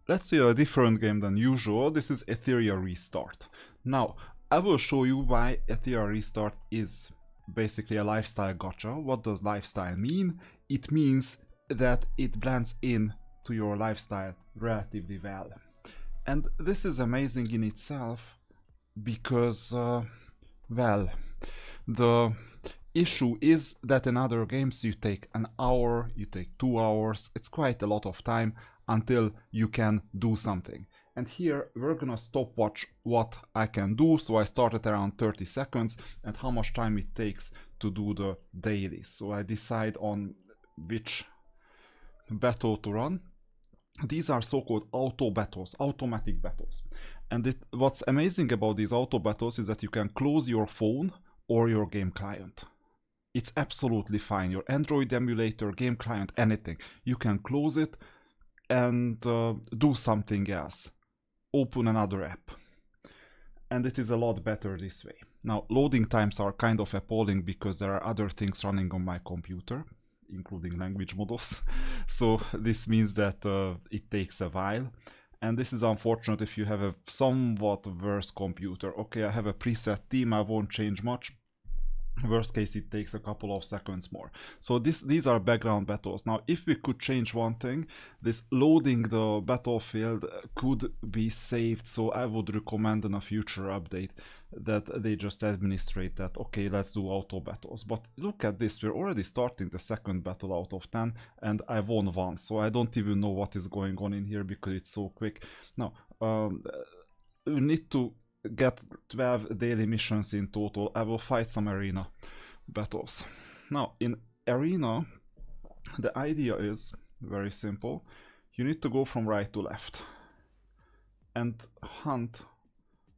let's say a different game than usual. This is Etheria Restart. Now, I will show you why Etheria Restart is basically a lifestyle gacha. What does lifestyle mean? It means that it blends in to your lifestyle relatively well. And this is amazing in itself because, well, the issue is that in other games you take an hour, you take 2 hours, it's quite a lot of time until you can do something. And here we're gonna stopwatch what I can do, so I started around 30 seconds and how much time it takes to do the daily. So I decide on which battle to run. These are so-called auto battles, automatic battles. And what's amazing about these auto battles is that you can close your phone or your game client. It's absolutely fine. Your Android emulator, game client, anything. You can close it and do something else. Open another app. And it is a lot better this way. Now, loading times are kind of appalling because there are other things running on my computer, including language models. So this means that it takes a while. And this is unfortunate if you have a somewhat worse computer. Okay, I have a preset theme, I won't change much. Worst case, it takes a couple of seconds more. So these are background battles. Now, if we could change one thing, this loading the battlefield could be saved. So I would recommend in a future update that they just administrate that. Okay, let's do auto battles. But look at this, we're already starting the second battle out of 10 and I won once. So I don't even know what is going on in here because it's so quick. Now, we need to get 12 daily missions in total. I will fight some arena battles. Now, in arena, the idea is very simple. You need to go from right to left and hunt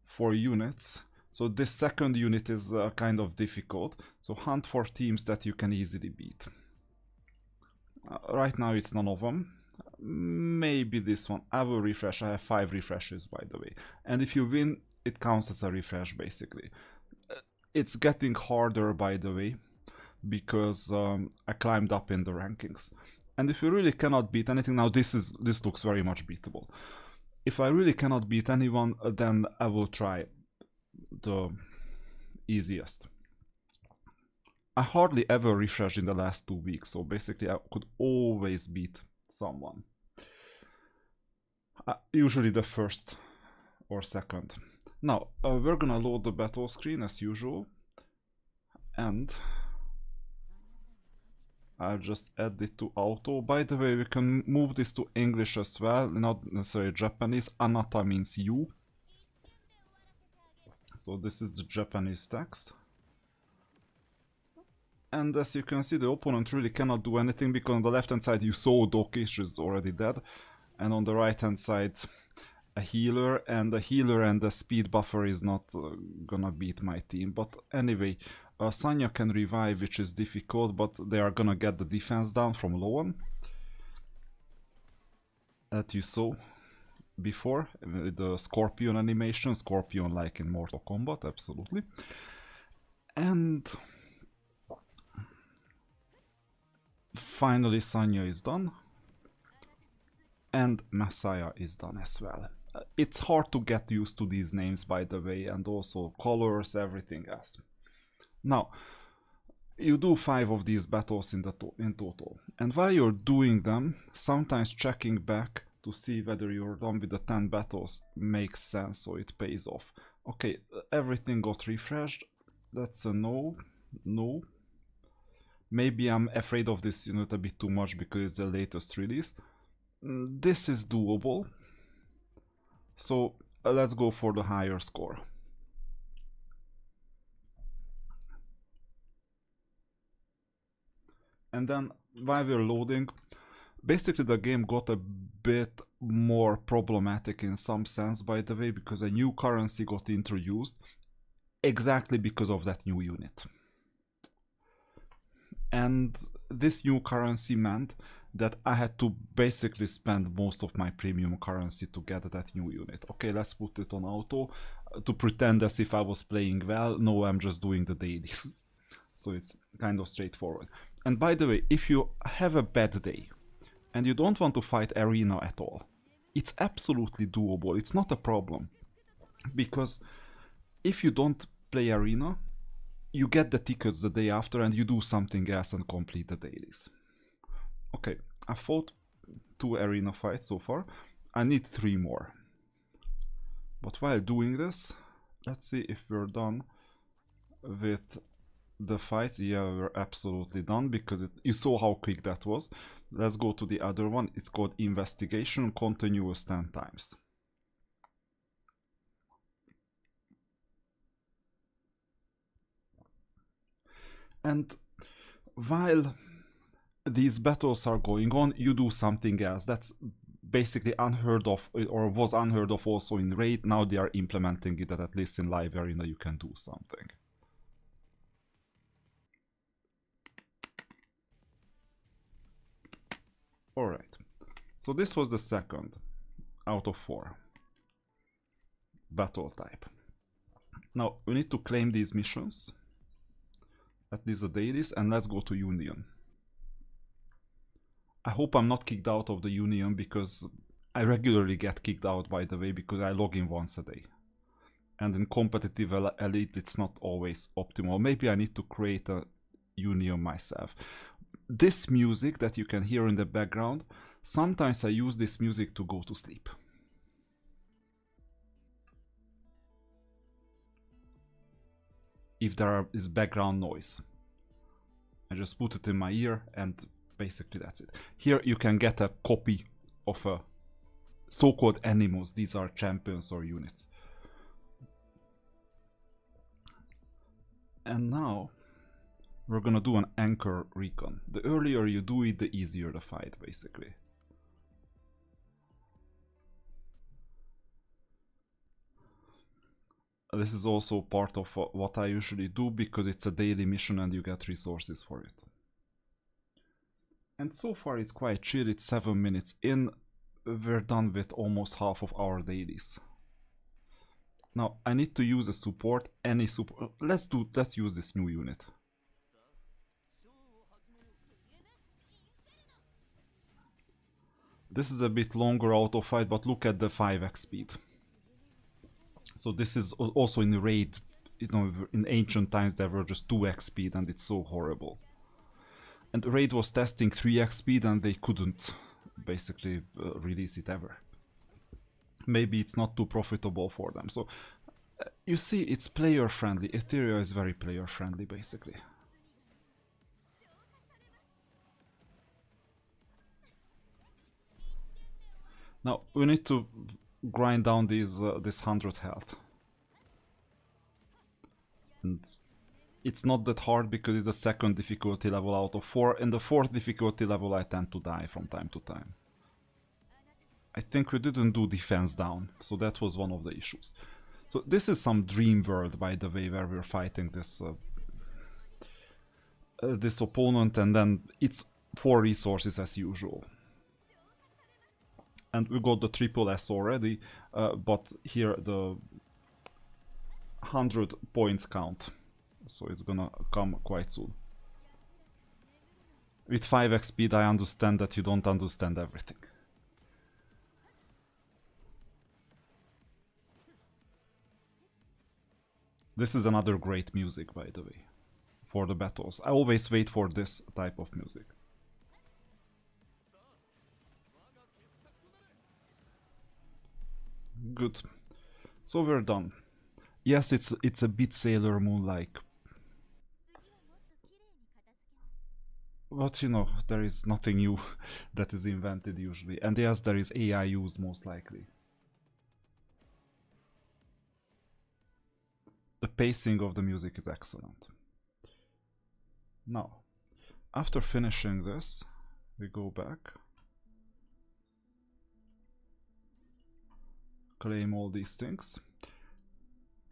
for units. So this second unit is kind of difficult. So hunt for teams that you can easily beat. Right now it's none of them. Maybe this one. I will refresh. I have 5 refreshes, by the way. And if you win, it counts as a refresh, basically. It's getting harder, by the way, because I climbed up in the rankings. And if you really cannot beat anything, now this looks very much beatable. If I really cannot beat anyone, then I will try the easiest. I hardly ever refreshed in the last 2 weeks, so basically I could always beat someone. Usually the first or second. Now, we're gonna load the battle screen as usual, and I'll just add it to auto. By the way, we can move this to English as well, not necessarily Japanese. Anata means you. So this is the Japanese text. And as you can see, the opponent really cannot do anything because on the left hand side you saw Doki, she's already dead. And on the right hand side, a healer, and the healer and the speed buffer is not gonna beat my team. But anyway, Sanya can revive, which is difficult, but they are gonna get the defense down from Loan. That you saw before, the Scorpion animation, Scorpion like in Mortal Kombat, absolutely. And finally Sanya is done. And Messiah is done as well. It's hard to get used to these names, by the way, and also colors, everything else. Now, you do 5 of these battles in total. And while you're doing them, sometimes checking back to see whether you're done with the 10 battles makes sense, so it pays off. Okay, everything got refreshed. That's a no. No. Maybe I'm afraid of this unit a bit too much because it's the latest release. This is doable. So let's go for the higher score. And then while we're loading, basically the game got a bit more problematic in some sense, by the way, because a new currency got introduced exactly because of that new unit. And this new currency meant that I had to basically spend most of my premium currency to get that new unit. Okay, let's put it on auto to pretend as if I was playing well. No, I'm just doing the daily. So it's kind of straightforward. And by the way, if you have a bad day and you don't want to fight arena at all, it's absolutely doable. It's not a problem. Because if you don't play arena, you get the tickets the day after and you do something else and complete the dailies. Okay, I fought 2 arena fights so far. I need 3 more. But while doing this, let's see if we're done with the fights. Yeah, we're absolutely done because you saw how quick that was. Let's go to the other one. It's called Investigation, continuous 10 times. And while these battles are going on, you do something else. That's basically unheard of, or was unheard of also in Raid. Now they are implementing it, that at least in Live Arena you can do something. Alright, so this was the second out of 4 battle type. Now we need to claim these missions, at least the dailies, and let's go to Union. I hope I'm not kicked out of the Union, because I regularly get kicked out, by the way, because I log in once a day. And in competitive elite it's not always optimal. Maybe I need to create a Union myself. This music that you can hear in the background, sometimes I use this music to go to sleep. If there is background noise, I just put it in my ear and basically that's it. Here you can get a copy of a so-called animals. These are champions or units. And now we're gonna do an anchor recon. The earlier you do it, the easier the fight, basically. This is also part of what I usually do, because it's a daily mission and you get resources for it. And so far it's quite chill. It's 7 minutes in. We're done with almost half of our dailies. Now I need to use a support, any support. Let's use this new unit. This is a bit longer auto fight, but look at the 5x speed. So this is also in Raid, you know, in ancient times there were just 2x speed and it's so horrible. And Raid was testing 3x speed and they couldn't basically release it ever. Maybe it's not too profitable for them. So you see, it's player friendly. Etheria is very player friendly, basically. Now we need to grind down these this 100 health. And it's not that hard because it's the 2nd difficulty level out of 4. In the 4th difficulty level I tend to die from time to time. I think we didn't do defense down, so that was one of the issues. So this is some dream world, by the way, where we're fighting this this opponent, and then it's 4 resources as usual. And we got the triple S already, but here the 100 points count, so it's gonna come quite soon. With 5x speed I understand that you don't understand everything. This is another great music, by the way, for the battles. I always wait for this type of music. Good. So we're done. Yes, it's a bit Sailor Moon-like. But you know, there is nothing new that is invented usually. And yes, there is AI used most likely. The pacing of the music is excellent. Now, after finishing this, we go back. Claim all these things.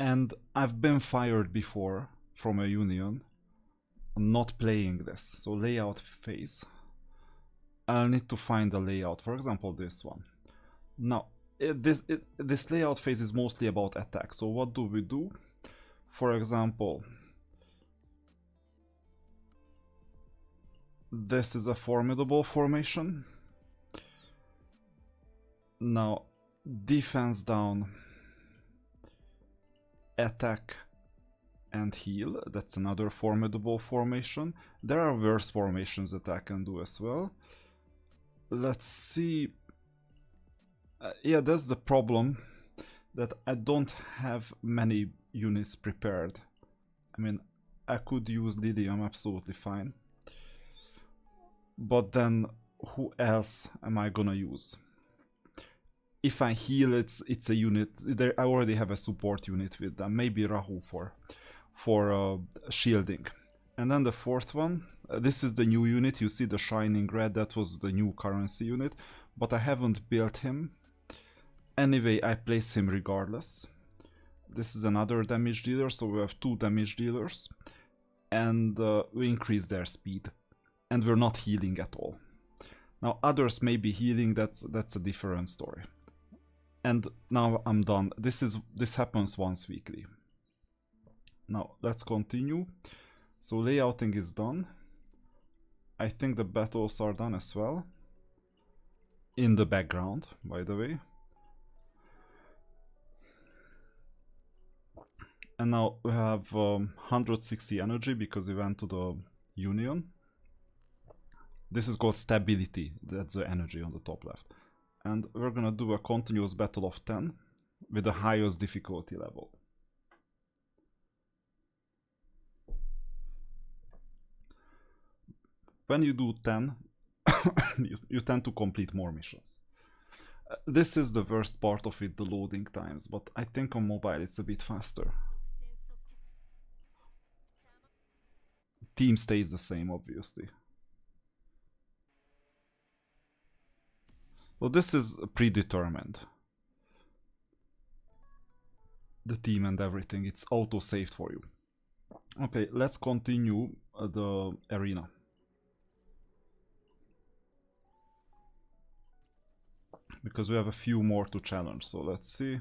And I've been fired before from a union not playing this. So layout phase. I'll need to find a layout, for example this one. Now this layout phase is mostly about attack. So what do we do? For example, this is a formidable formation. Now, defense down, attack and heal. That's another formidable formation. There are worse formations that I can do as well. Let's see. Yeah, that's the problem, that I don't have many units prepared. I mean, I could use Lydium absolutely fine. But then, who else am I gonna use? If I heal, it's a unit. I already have a support unit with them. Maybe Rahu for shielding. And then the fourth one, this is the new unit. You see the shining red, that was the new currency unit. But I haven't built him. Anyway, I place him regardless. This is another damage dealer, so we have 2 damage dealers. And we increase their speed. And we're not healing at all. Now others may be healing, that's a different story. And now I'm done. This happens once weekly. Now let's continue. So layouting is done. I think the battles are done as well. In the background, by the way. And now we have 160 energy because we went to the Union. This is called stability, that's the energy on the top left. And we're gonna do a continuous battle of 10 with the highest difficulty level. When you do 10, you tend to complete more missions. This is the worst part of it, the loading times, but I think on mobile it's a bit faster. Team stays the same, obviously. Well, this is predetermined. The team and everything, it's auto-saved for you. Okay, let's continue the arena. Because we have a few more to challenge, so let's see.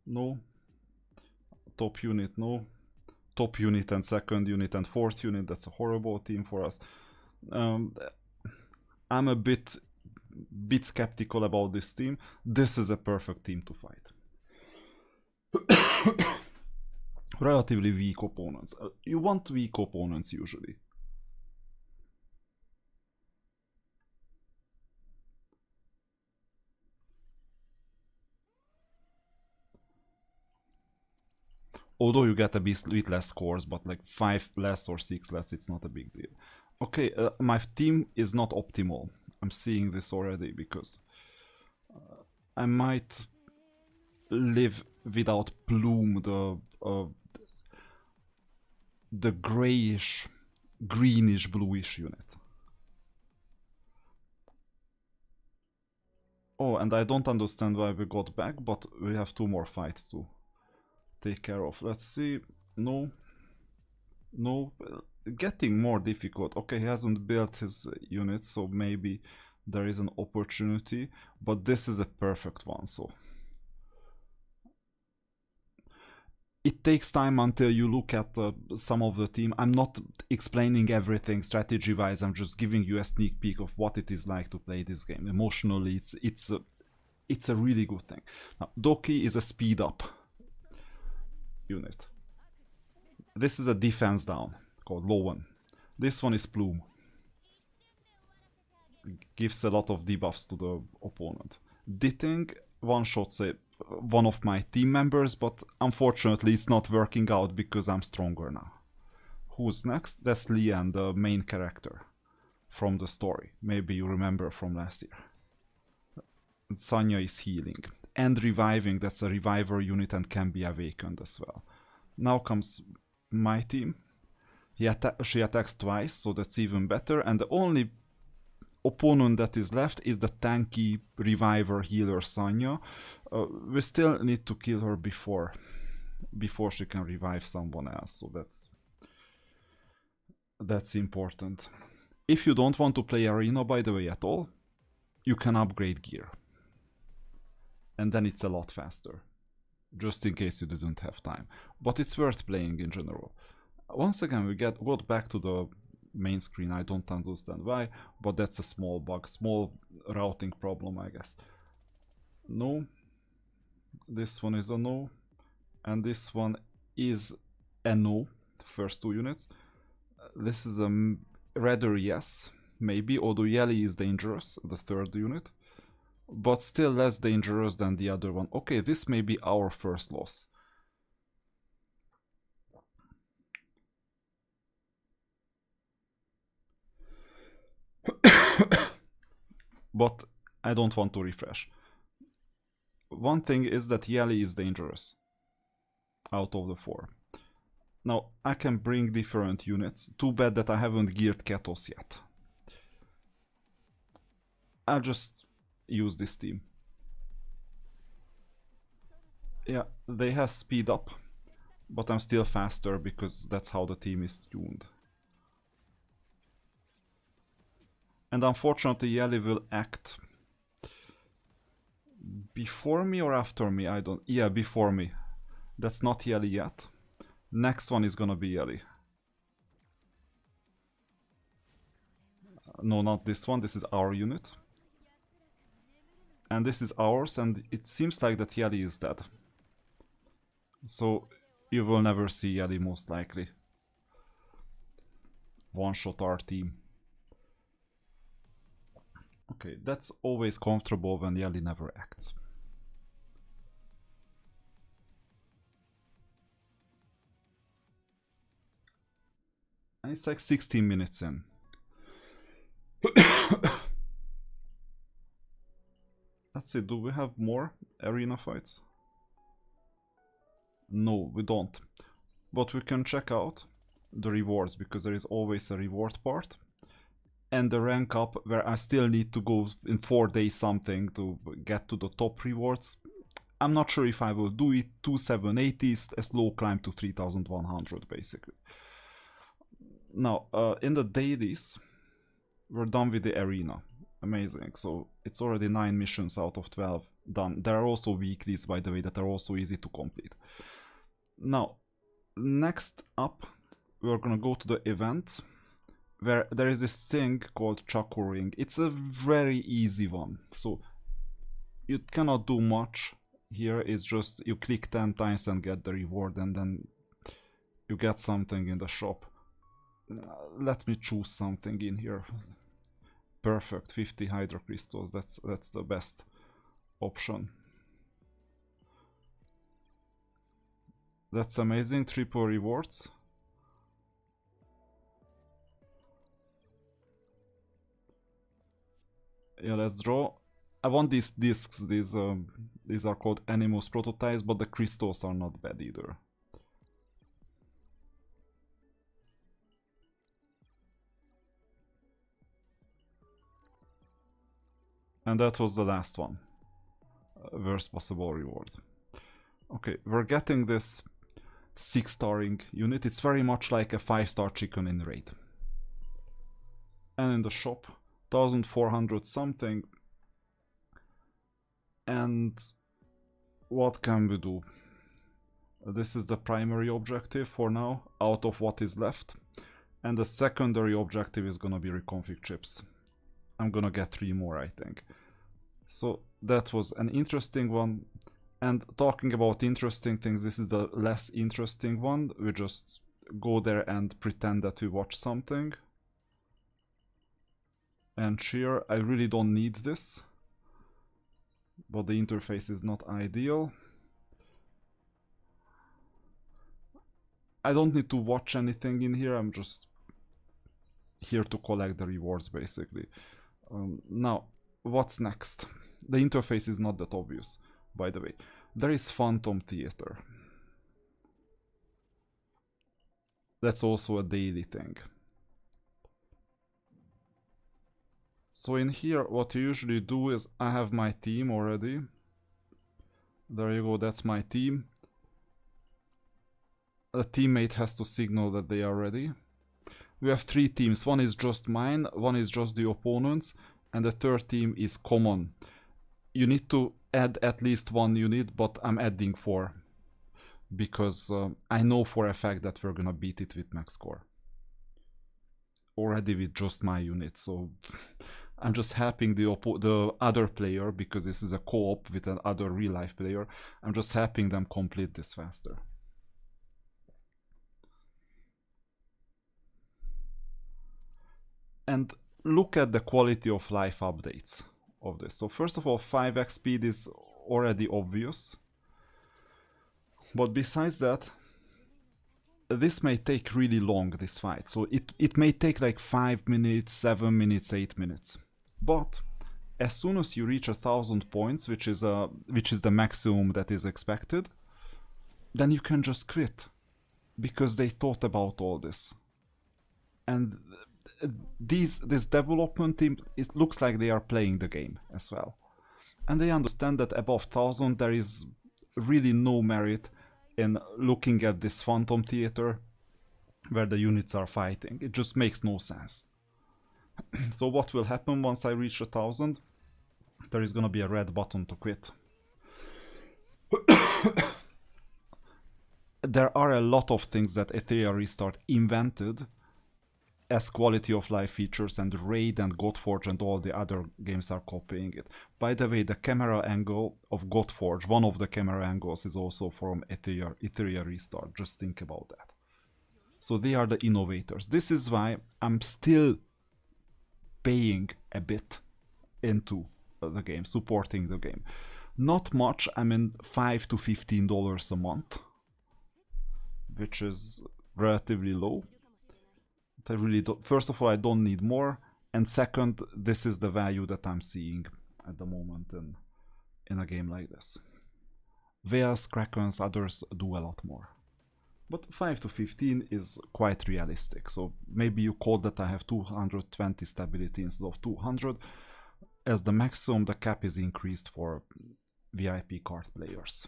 No. Top unit, no. Top unit and second unit and fourth unit, that's a horrible team for us. I'm a bit skeptical about this team. This is a perfect team to fight. Relatively weak opponents. You want weak opponents usually. Although you get a bit less scores, but like 5 less or 6 less, it's not a big deal. Okay, my team is not optimal. I'm seeing this already because I might live without Plume, the grayish, greenish, bluish unit. Oh, and I don't understand why we got back, but we have 2 more fights to take care of. Let's see. No. No. Getting more difficult. Okay, he hasn't built his units, so maybe there is an opportunity, but this is a perfect one, so it takes time until you look at some of the team. I'm not explaining everything strategy wise, I'm just giving you a sneak peek of what it is like to play this game. Emotionally, it's a really good thing. Now, Doki is a speed up unit. This is a defense down called Lowen. This one is Plume. Gives a lot of debuffs to the opponent. Ditting one-shots one of my team members, but unfortunately it's not working out because I'm stronger now. Who's next? That's Lian, the main character from the story. Maybe you remember from last year. Sanya is healing. And reviving, that's a reviver unit and can be awakened as well. Now comes my team. She attacks twice, so that's even better. And the only opponent that is left is the tanky reviver healer Sanya. We still need to kill her before she can revive someone else, so that's important. If you don't want to play arena, by the way, at all, you can upgrade gear. And then it's a lot faster. Just in case you didn't have time. But it's worth playing in general. Once again, we got back to the main screen. I don't understand why, but that's a small bug, small routing problem, I guess. No. This one is a no. And this one is a no. First two units. This is a rather yes. Maybe, although Yeli is dangerous, the third unit. But still less dangerous than the other one. Okay, this may be our first loss. But I don't want to refresh. One thing is that Yeli is dangerous out of the four. Now, I can bring different units. Too bad that I haven't geared Ketos yet. I'll just use this team. Yeah, they have speed up, but I'm still faster because that's how the team is tuned. And unfortunately, Yeli will act before me or after me. I don't. Yeah, before me. That's not Yeli yet. Next one is gonna be Yeli. No, not this one. This is our unit. And this is ours, and it seems like that Yeli is dead. So you will never see Yeli most likely. One shot our team. Okay, that's always comfortable when Yeli never acts. And it's like 16 minutes in. Let's see, do we have more arena fights? No, we don't. But we can check out the rewards, because there is always a reward part. And the rank up, where I still need to go in 4 days something to get to the top rewards. I'm not sure if I will do it. 2780 is a slow climb to 3100 basically. Now, in the dailies, we're done with the arena. Amazing. So it's already 9 missions out of 12 done. There are also weeklies, by the way, that are also easy to complete. Now, next up, we're gonna go to the events, where there is this thing called Chakuring. It's a very easy one. So you cannot do much here. It's just you click 10 times and get the reward, and then you get something in the shop. Let me choose something in here. Perfect, 50 hydro crystals. That's the best option. That's amazing. Triple rewards. Yeah, let's draw. I want these discs. These are called Animus prototypes, but the crystals are not bad either. And that was the last one. Worst possible reward. Okay, we're getting this 6-starring unit. It's very much like a 5-star chicken in raid. And in the shop, 1400 something. And what can we do? This is the primary objective for now, out of what is left. And the secondary objective is gonna be reconfig chips. I'm gonna get 3 more, I think. So that was an interesting one. And talking about interesting things, this is the less interesting one. We just go there and pretend that we watch something. And cheer. I really don't need this, but the interface is not ideal. I don't need to watch anything in here. I'm just here to collect the rewards, basically. Now, what's next? The interface is not that obvious, by the way. There is Phantom Theater. That's also a daily thing. So in here, what you usually do is, I have my team already. There you go, that's my team. The teammate has to signal that they are ready. We have 3 teams. One is just mine, one is just the opponent's, and the third team is common. You need to add at least 1 unit, but I'm adding 4. Because I know for a fact that we're gonna beat it with max score. Already with just my unit, so I'm just helping the other player, because this is a co-op with another real-life player. I'm just helping them complete this faster. And look at the quality of life updates of this. So first of all, 5x speed is already obvious. But besides that, this may take really long, this fight. So it may take like 5 minutes, 7 minutes, 8 minutes. But as soon as you reach 1,000 points, which is the maximum that is expected, then you can just quit, because they thought about all this. And this development team, it looks like they are playing the game as well. And they understand that above 1,000 there is really no merit in looking at this phantom theater where the units are fighting. It just makes no sense. So what will happen once I reach 1,000? There is gonna be a red button to quit. There are a lot of things that Etheria Restart invented as quality of life features, and Raid and Godforge and all the other games are copying it. By the way, the camera angle of Godforge, one of the camera angles, is also from Etheria Restart. Just think about that. So they are the innovators. This is why I'm still paying a bit into the game, supporting the game. Not much, I mean $5 to $15 a month, which is relatively low. I really don't, first of all, I don't need more, and second, this is the value that I'm seeing at the moment in a game like this. Whales, Krakens, others do a lot more. But 5 to 15 is quite realistic, so maybe you call that I have 220 stability instead of 200. As the maximum, the cap is increased for VIP card players.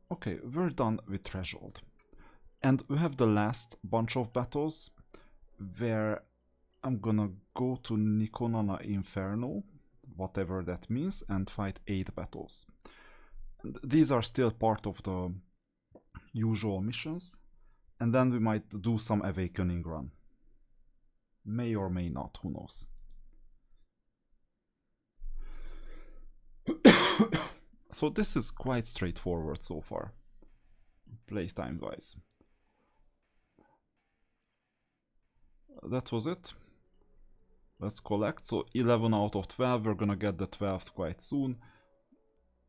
Okay, we're done with Threshold. And we have the last bunch of battles, where I'm gonna go to Nikonana Inferno, whatever that means, and fight 8 battles. And these are still part of the usual missions, and then we might do some Awakening run. May or may not, who knows. So this is quite straightforward so far, playtime wise. That was it. Let's collect. So 11 out of 12, we're gonna get the 12th quite soon.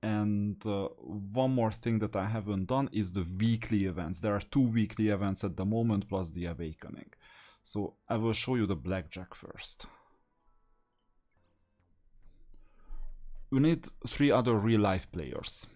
And one more thing that I haven't done is the weekly events. There are 2 weekly events at the moment, plus the Awakening. So I will show you the Blackjack first. We need 3 other real-life players.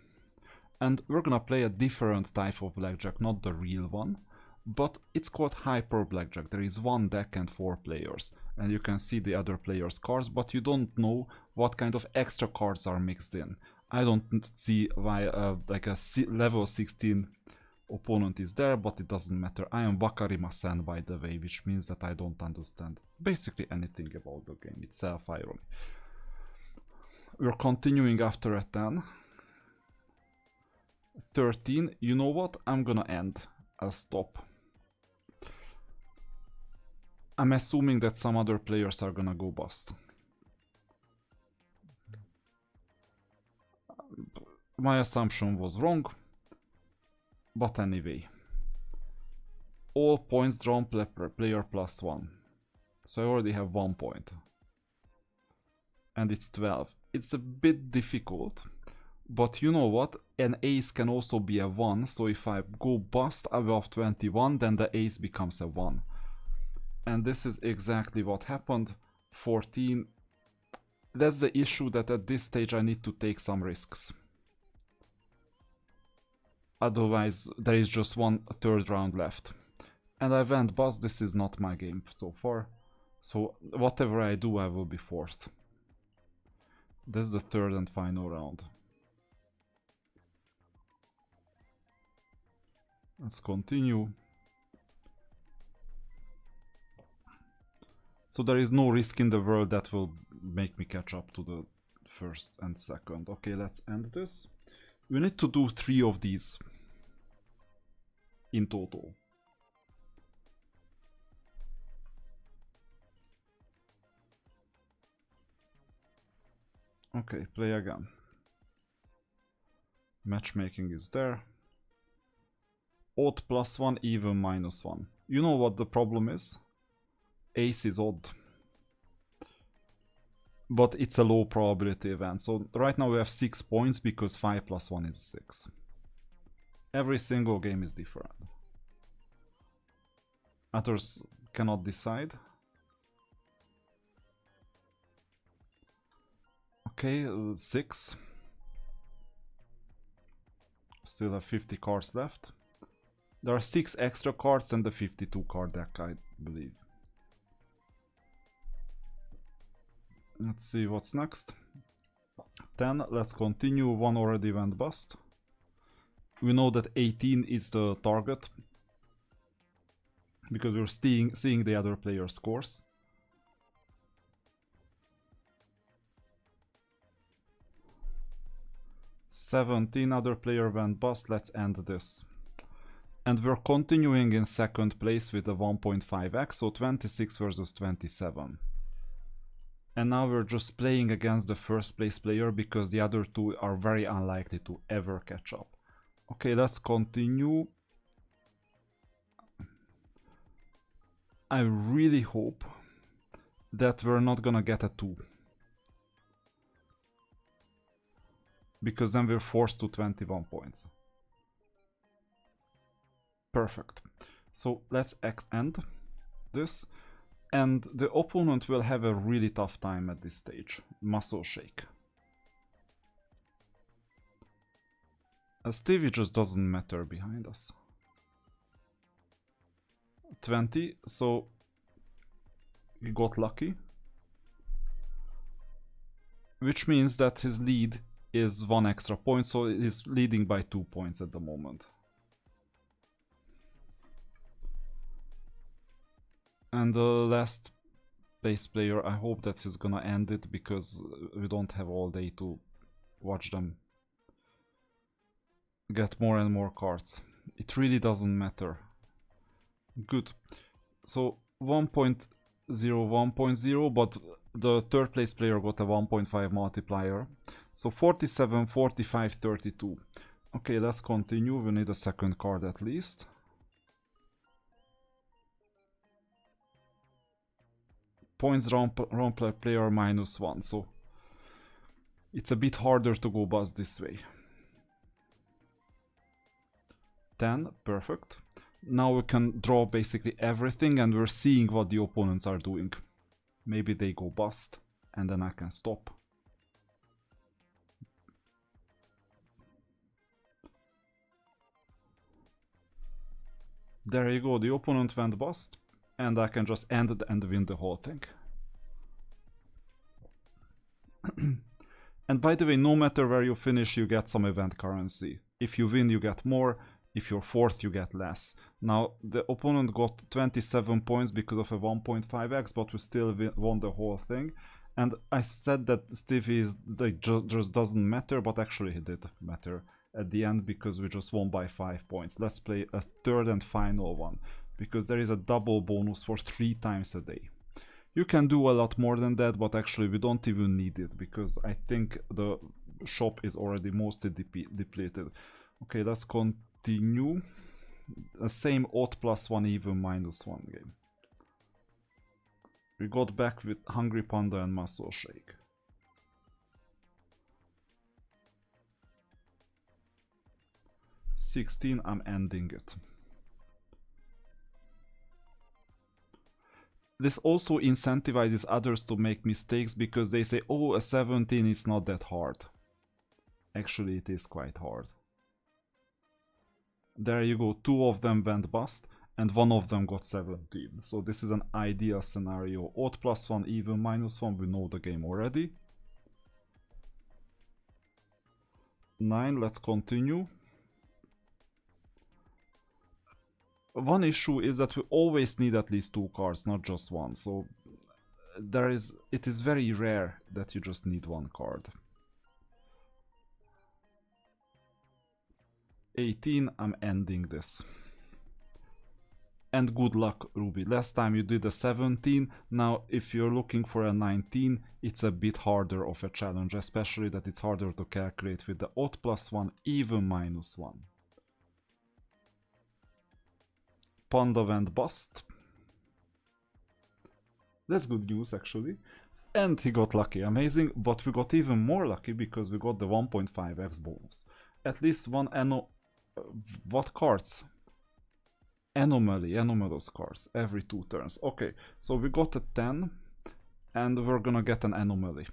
And we're gonna play a different type of Blackjack, not the real one. But it's called Hyper Blackjack. There is 1 deck and 4 players. And you can see the other players' cards, but you don't know what kind of extra cards are mixed in. I don't see why like a level 16 opponent is there, but it doesn't matter. I am Wakarimasen, by the way, which means that I don't understand basically anything about the game. It's self-irony. We're continuing after a 10. 13. You know what? I'm gonna end. I'll stop. I'm assuming that some other players are gonna go bust. My assumption was wrong, but anyway. All points drawn player +1. So I already have 1 point. And it's 12. It's a bit difficult, but you know what? An ace can also be a 1, so if I go bust above 21, then the ace becomes a 1. And this is exactly what happened. 14. That's the issue, that at this stage I need to take some risks. Otherwise, there is just 1/3 round left. And I went bust. This is not my game so far. So whatever I do, I will be 4th. This is the 3rd and final round. Let's continue. So there is no risk in the world that will make me catch up to the 1st and 2nd. Okay, let's end this. We need to do 3 of these in total. Okay, play again. Matchmaking is there. Odd +1, even -1. You know what the problem is? Ace is odd. But it's a low probability event. So right now we have 6 points because 5 + 1 is 6. Every single game is different. Others cannot decide. Okay, 6. Still have 50 cards left. There are 6 extra cards and the 52 card deck, I believe. Let's see what's next. 10, let's continue. 1 already went bust. We know that 18 is the target because we're seeing the other player's scores. $17, other player went bust. Let's end this. And we're continuing in second place with a 1.5x, so 26 versus 27. And now we're just playing against the first place player because the other two are very unlikely to ever catch up. Okay, let's continue. I really hope that we're not gonna get a 2. Because then we're forced to 21 points. Perfect. So let's end this. And the opponent will have a really tough time at this stage. Muscle shake. Stevie just doesn't matter behind us. 20, so he got lucky. Which means that his lead is 1 extra point, so he's leading by 2 points at the moment. And the last base player, I hope that he's gonna end it because we don't have all day to watch them get more and more cards. It really doesn't matter. Good. So 1.0, 1.0, but the third place player got a 1.5 multiplier. So 47, 45, 32. Okay, let's continue. We need a second card at least. Points round player -1, so it's a bit harder to go bust this way. 10, perfect. Now we can draw basically everything and we're seeing what the opponents are doing. Maybe they go bust and then I can stop. There you go, the opponent went bust. And I can just end it and win the whole thing. And by the way, no matter where you finish, you get some event currency. If you win, you get more. If you're fourth, you get less. Now, the opponent got 27 points because of a 1.5x, but we still won the whole thing. And I said that Stevie just doesn't matter, but actually he did matter at the end because we just won by 5 points. Let's play a third and final one, because there is a double bonus for 3 times a day. You can do a lot more than that, but actually we don't even need it, because I think the shop is already mostly depleted. Okay, let's continue. The same odd +1, even -1 game. We got back with Hungry Panda and Muscle Shake. $16, I'm ending it. This also incentivizes others to make mistakes because they say, oh, a 17 is not that hard. Actually, it is quite hard. There you go, 2 of them went bust and 1 of them got 17. So this is an ideal scenario. Odd +1, even -1, we know the game already. 9, let's continue. One issue is that we always need at least 2 cards, not just 1. So it is very rare that you just need 1 card. 18, I'm ending this. And good luck, Ruby. Last time you did a 17, now if you're looking for a 19, it's a bit harder of a challenge, especially that it's harder to calculate with the odd +1, even -1. Panda went bust. That's good news, actually. And he got lucky, amazing, but we got even more lucky because we got the 1.5x bonus. At least one what cards? Anomalous cards every 2 turns. Okay, so we got a 10 and we're gonna get an anomaly.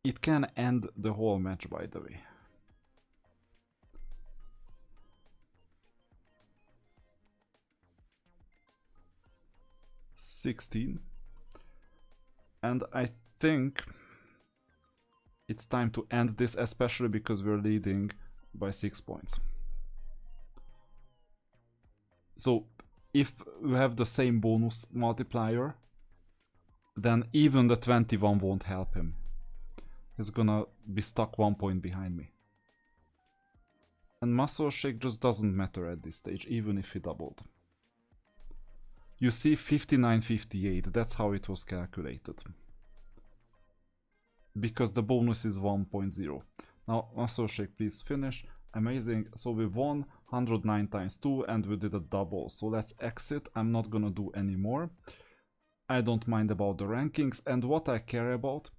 It can end the whole match, by the way. $16. And I think it's time to end this, especially because we're leading by 6 points. So if we have the same bonus multiplier, then even the 21 won't help him. He's gonna be stuck 1 point behind me. And muscle shake just doesn't matter at this stage, even if he doubled. You see 59.58, that's how it was calculated. Because the bonus is 1.0. Now, muscle shake, please finish. Amazing. So we won 109 times 2 and we did a double. So let's exit. I'm not gonna do any more. I don't mind about the rankings. And what I care about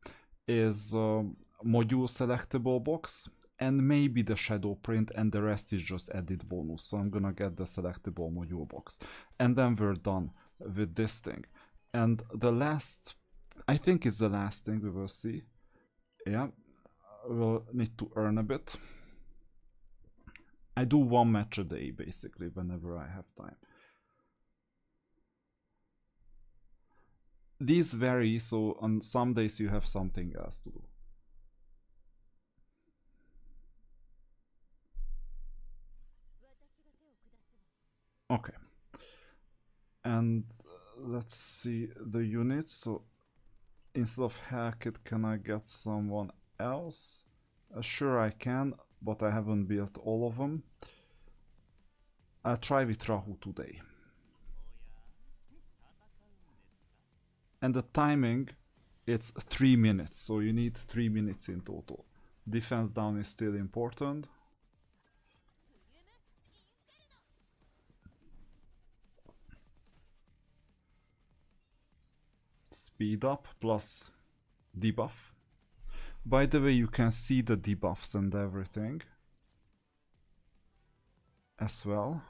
is module selectable box and maybe the shadow print, and the rest is just added bonus. So I'm gonna get the selectable module box. And then we're done with this thing. And the last, I think it's the last thing we will see. Yeah, we'll need to earn a bit. I do 1 match a day, basically, whenever I have time. These vary, so on some days you have something else to do. Okay. And let's see the units. So instead of Hackett, can I get someone else? Sure I can, but I haven't built all of them. I'll try with Rahu today. And the timing, it's 3 minutes, so you need 3 minutes in total. Defense down is still important. Speed up plus debuff. By the way, you can see the debuffs and everything as well.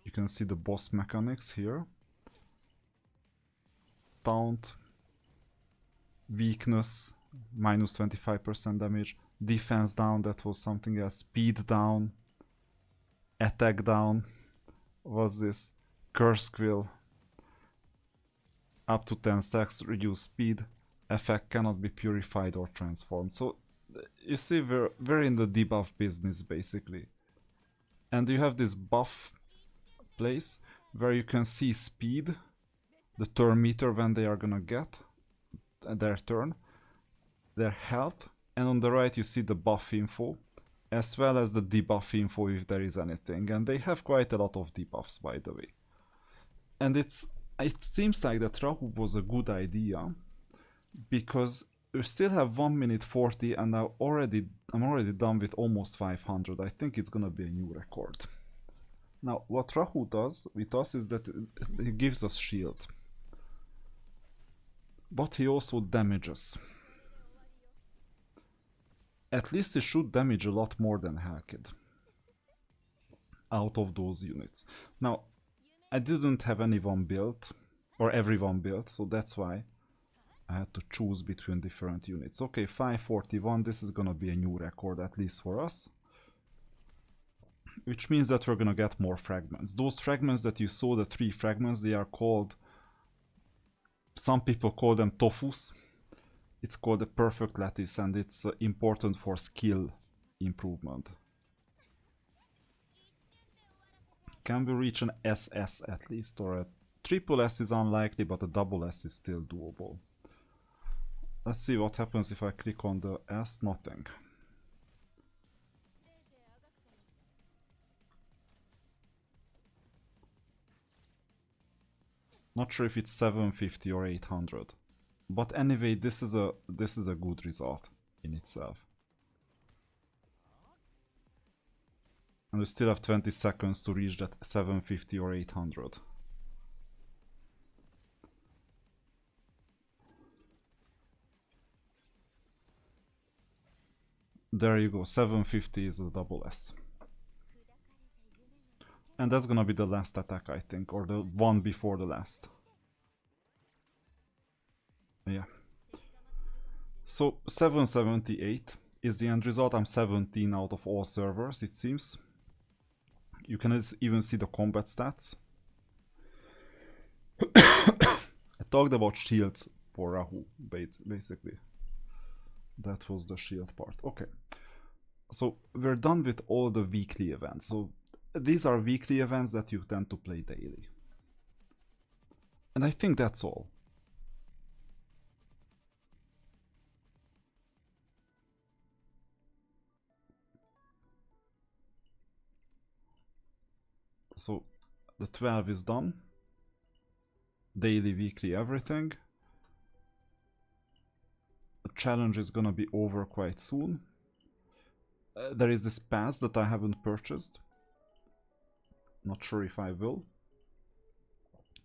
You can see the boss mechanics here. Taunt, weakness, minus 25% damage, defense down, that was something else, speed down, attack down, what's this, curse quill, up to 10 stacks, reduce speed, effect cannot be purified or transformed. So you see we're in the debuff business basically. And you have this buff place where you can see speed, the turn meter when they are gonna get their turn, their health, and on the right you see the buff info as well as the debuff info if there is anything, and they have quite a lot of debuffs, by the way. And it seems like that Rahu was a good idea because we still have 1 minute 40 and I'm already done with almost 500. I think it's gonna be a new record. Now what Rahu does with us is that he gives us shield, but he also damages. At least he should damage a lot more than Hackett out of those units. Now I didn't have anyone built or everyone built, so that's why I had to choose between different units. Okay, 541, this is gonna be a new record, at least for us. Which means that we're gonna get more fragments. Those fragments that you saw, the 3 fragments, they are called, some people call them tofus. It's called a perfect lattice and it's important for skill improvement. Can we reach an SS at least, or a triple S is unlikely, but a double S is still doable. Let's see what happens if I click on the S, nothing. Not sure if it's 750 or 800. But anyway, this is a good result in itself. And we still have 20 seconds to reach that 750 or 800. There you go, 750 is a double S. And that's gonna be the last attack, I think, or the one before the last. Yeah. So 778 is the end result. I'm 17 out of all servers, it seems. You can even see the combat stats. I talked about shields for Rahu, basically. That was the shield part. Okay. So we're done with all the weekly events. So these are weekly events that you tend to play daily. And I think that's all. So the 12 is done. Daily, weekly, everything. The challenge is gonna be over quite soon. There is this pass that I haven't purchased. Not sure if I will.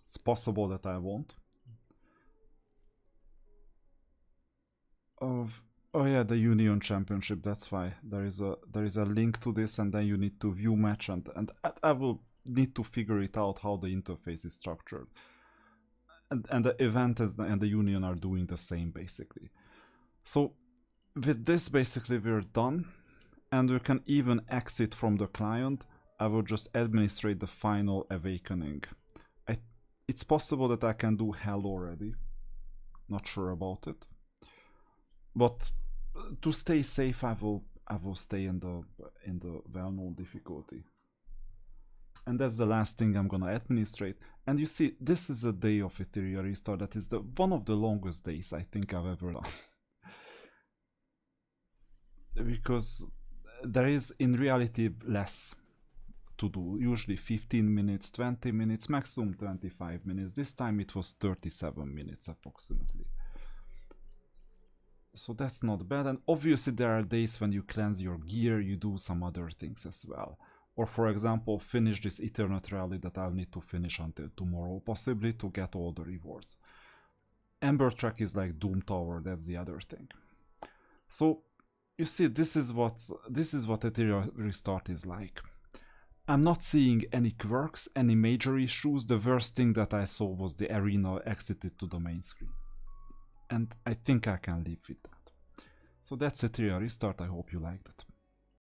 It's possible that I won't. Oh yeah, the Union Championship. That's why there is a link to this, and then you need to view match, and I will need to figure it out how the interface is structured. And the event and the Union are doing the same basically. So with this, basically we're done, and we can even exit from the client. I will just administrate the final awakening. It's possible that I can do hell already. Not sure about it. But to stay safe, I will stay in the well-known difficulty. And that's the last thing I'm gonna administrate. And you see, this is a day of Etheria restart that is one of the longest days I think I've ever done. Because there is in reality less to do. Usually 15 minutes, 20 minutes, maximum 25 minutes. This time it was 37 minutes approximately. So that's not bad. And obviously there are days when you cleanse your gear, you do some other things as well. Or for example, finish this Eternate Rally that I'll need to finish until tomorrow, possibly to get all the rewards. Ember Track is like Doom Tower, that's the other thing. So you see, this is what Etheria Restart is like. I'm not seeing any quirks, any major issues. The worst thing that I saw was the arena exited to the main screen. And I think I can live with that. So that's Etheria Restart. I hope you liked it.